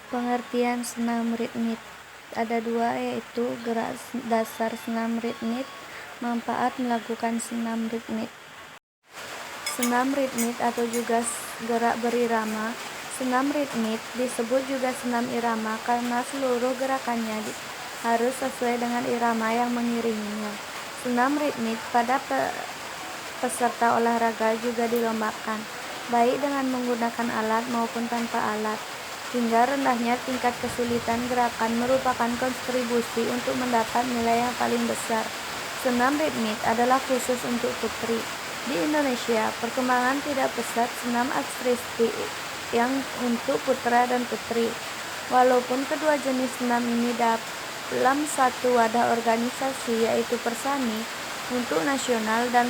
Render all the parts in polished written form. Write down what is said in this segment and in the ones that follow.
Pengertian senam ritmik ada dua, yaitu gerak dasar senam ritmik, manfaat melakukan senam ritmik. Senam ritmik atau juga gerak berirama. Senam ritmik disebut juga senam irama karena seluruh gerakannya harus sesuai dengan irama yang mengiringinya. Senam ritmik pada peserta olahraga juga dilombakan, baik dengan menggunakan alat maupun tanpa alat. Hingga rendahnya tingkat kesulitan gerakan merupakan kontribusi untuk mendapat nilai yang paling besar. Senam ritmik adalah khusus untuk putri. Di Indonesia, perkembangan tidak pesat senam artistik yang untuk putra dan putri. Walaupun kedua jenis senam ini dalam satu wadah organisasi, yaitu Persani untuk nasional dan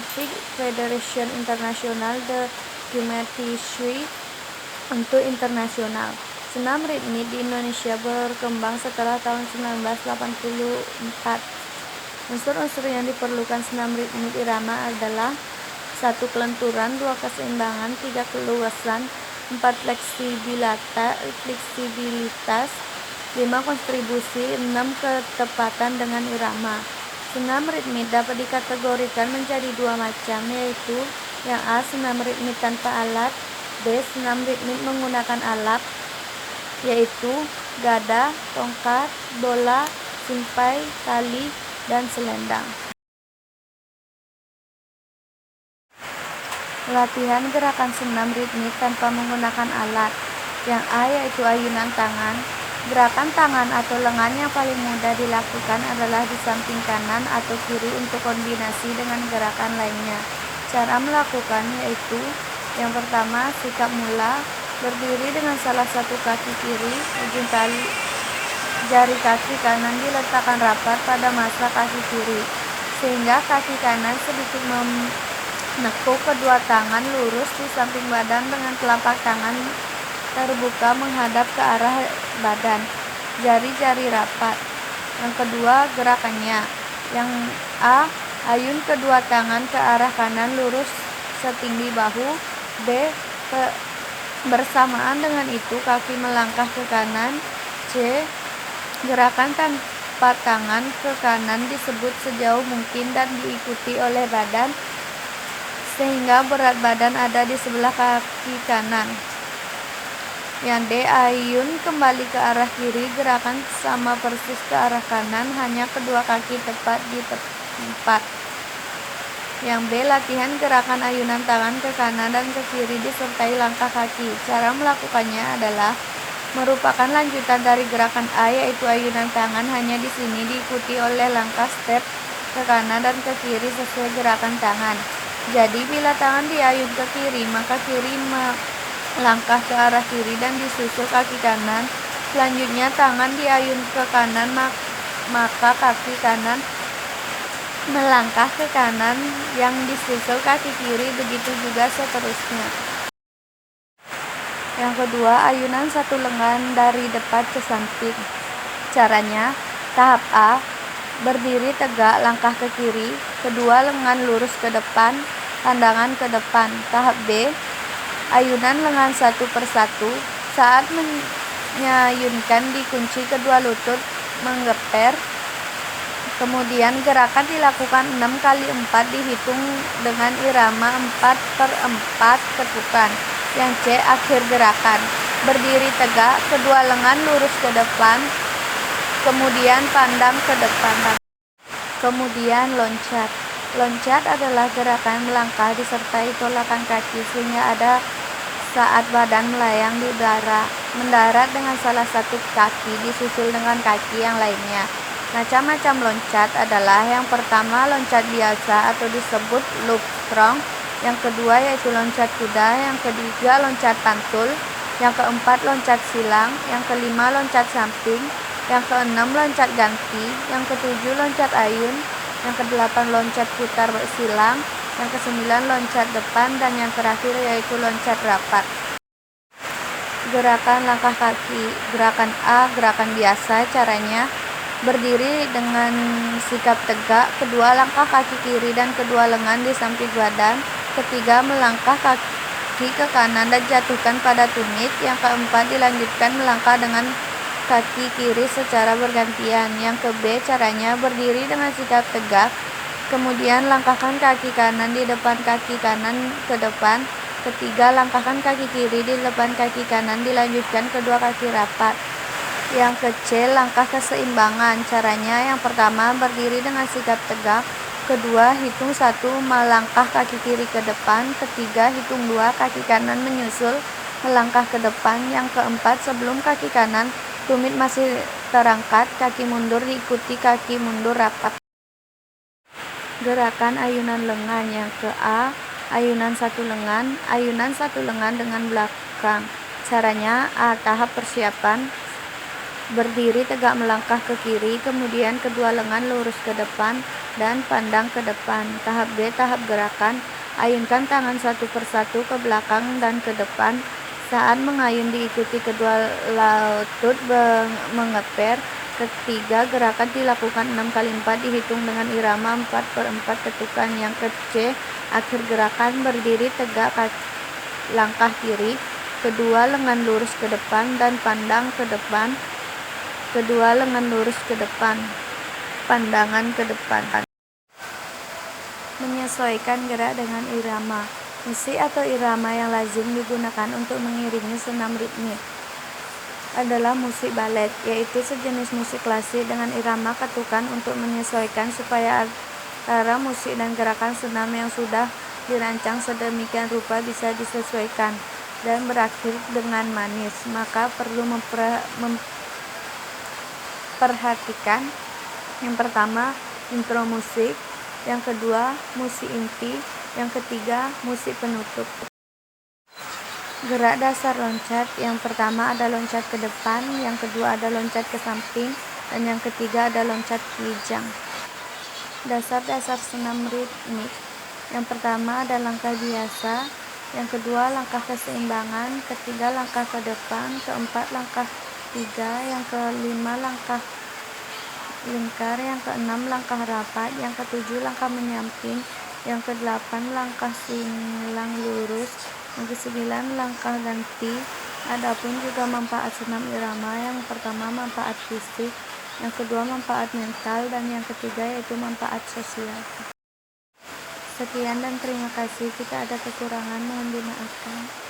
Federation International de Gymnastique untuk internasional. Senam ritmik di Indonesia berkembang setelah tahun 1984. Unsur-unsur yang diperlukan senam ritmik irama adalah 1. Kelenturan, 2. Keseimbangan, 3. Keluasan, 4. Fleksibilitas, 5. Kontribusi, 6. Ketepatan dengan irama. Senam ritmik dapat dikategorikan menjadi dua macam, yaitu yang A. Senam ritmik tanpa alat, B. Senam ritmik menggunakan alat, yaitu gada, tongkat, bola, simpai, tali, dan selendang. Latihan gerakan senam ritmik tanpa menggunakan alat. Yang A yaitu ayunan tangan. Gerakan tangan atau lengan yang paling mudah dilakukan adalah di samping kanan atau kiri untuk kombinasi dengan gerakan lainnya. Cara melakukan yaitu yang pertama, sikap mula, berdiri dengan salah satu kaki kiri, ujung jari kaki kanan diletakkan rapat pada masa kaki kiri, sehingga kaki kanan sedikit menekuk kedua tangan lurus di samping badan dengan telapak tangan terbuka menghadap ke arah badan, jari-jari rapat. Yang kedua, gerakannya. Yang A, ayun kedua tangan ke arah kanan lurus setinggi bahu. B, bersamaan dengan itu kaki melangkah ke kanan. C, gerakan tanpa tangan ke kanan disebut sejauh mungkin dan diikuti oleh badan sehingga berat badan ada di sebelah kaki kanan. Yang D, ayun kembali ke arah kiri, gerakan sama persis ke arah kanan, hanya kedua kaki tepat di tempat. Yang B, latihan gerakan ayunan tangan ke kanan dan ke kiri disertai langkah kaki. Cara melakukannya adalah merupakan lanjutan dari gerakan A, yaitu ayunan tangan, hanya di sini diikuti oleh langkah step ke kanan dan ke kiri sesuai gerakan tangan. Jadi bila tangan diayun ke kiri, maka kiri melangkah ke arah kiri dan disusul kaki kanan. Selanjutnya tangan diayun ke kanan, maka kaki kanan melangkah ke kanan yang disusul kaki kiri, begitu juga seterusnya. Yang kedua, ayunan satu lengan dari depan ke samping. Caranya, tahap A, berdiri tegak, langkah ke kiri, kedua lengan lurus ke depan, pandangan ke depan. Tahap B, ayunan lengan satu persatu, saat menyayunkan dikunci kedua lutut menggeper. Kemudian gerakan dilakukan 6 kali 4 dihitung dengan irama 4/4 ketukan. Yang C, akhir gerakan. Berdiri tegak, kedua lengan lurus ke depan, kemudian pandang ke depan. Kemudian loncat. Loncat adalah gerakan melangkah disertai tolakan kaki sehingga ada saat badan melayang di udara. Mendarat dengan salah satu kaki disusul dengan kaki yang lainnya. Macam-macam loncat adalah yang pertama loncat biasa atau disebut loop strong, yang kedua yaitu loncat kuda, yang ketiga loncat pantul, yang keempat loncat silang, yang kelima loncat samping, yang keenam loncat ganti, yang ketujuh loncat ayun, yang kedelapan loncat putar silang, yang kesembilan loncat depan, dan yang terakhir yaitu loncat rapat. Gerakan langkah kaki. Gerakan A, gerakan biasa. Caranya berdiri dengan sikap tegak, kedua langkah kaki kiri dan kedua lengan di samping badan. Ketiga, melangkah kaki ke kanan dan jatuhkan pada tumit. Yang keempat, dilanjutkan melangkah dengan kaki kiri secara bergantian. Yang ke B, caranya berdiri dengan sikap tegak, kemudian langkahkan kaki kanan di depan kaki kanan ke depan. Ketiga, langkahkan kaki kiri di depan kaki kanan, dilanjutkan kedua kaki rapat. Yang ke C, langkah keseimbangan. Caranya yang pertama, berdiri dengan sikap tegak. Kedua, hitung 1, melangkah kaki kiri ke depan. Ketiga, hitung 2, kaki kanan menyusul melangkah ke depan. Yang keempat, sebelum kaki kanan tumit masih terangkat, kaki mundur diikuti kaki mundur rapat. Gerakan ayunan lengan. Yang ke A, ayunan satu lengan. Ayunan satu lengan dengan belakang. Caranya A, tahap persiapan, berdiri tegak melangkah ke kiri, kemudian kedua lengan lurus ke depan dan pandang ke depan. Tahap B, tahap gerakan, ayunkan tangan satu persatu ke belakang dan ke depan. Saat mengayun diikuti kedua lutut mengeper. Ketiga, gerakan dilakukan 6 kali 4 dihitung dengan irama 4/4 ketukan. Yang ke C, akhir gerakan, berdiri tegak langkah kiri, kedua lengan lurus ke depan dan pandang ke depan. Kedua lengan lurus ke depan, pandangan ke depan. Menyesuaikan gerak dengan irama. Musik atau irama yang lazim digunakan untuk mengiringi senam ritmik adalah musik balet, yaitu sejenis musik klasik dengan irama ketukan untuk menyesuaikan supaya antara musik dan gerakan senam yang sudah dirancang sedemikian rupa bisa disesuaikan dan berakhir dengan manis. Maka perlu perhatikan yang pertama, intro musik. Yang kedua, musik inti. Yang ketiga, musik penutup. Gerak dasar loncat. Yang pertama ada loncat ke depan, yang kedua ada loncat ke samping, dan yang ketiga ada loncat kijang. Dasar-dasar senam ritmik. Yang pertama ada langkah biasa, yang kedua langkah keseimbangan, ketiga langkah ke depan, keempat langkah 3, yang kelima langkah lingkar, yang keenam langkah rapat, yang ketujuh langkah menyamping, yang kedelapan langkah silang lurus, yang kesembilan langkah ganti. Adapun juga manfaat senam irama, yang pertama manfaat fisik, yang kedua manfaat mental, dan yang ketiga yaitu manfaat sosial. Sekian dan terima kasih. Jika ada kekurangan mohon dimaafkan.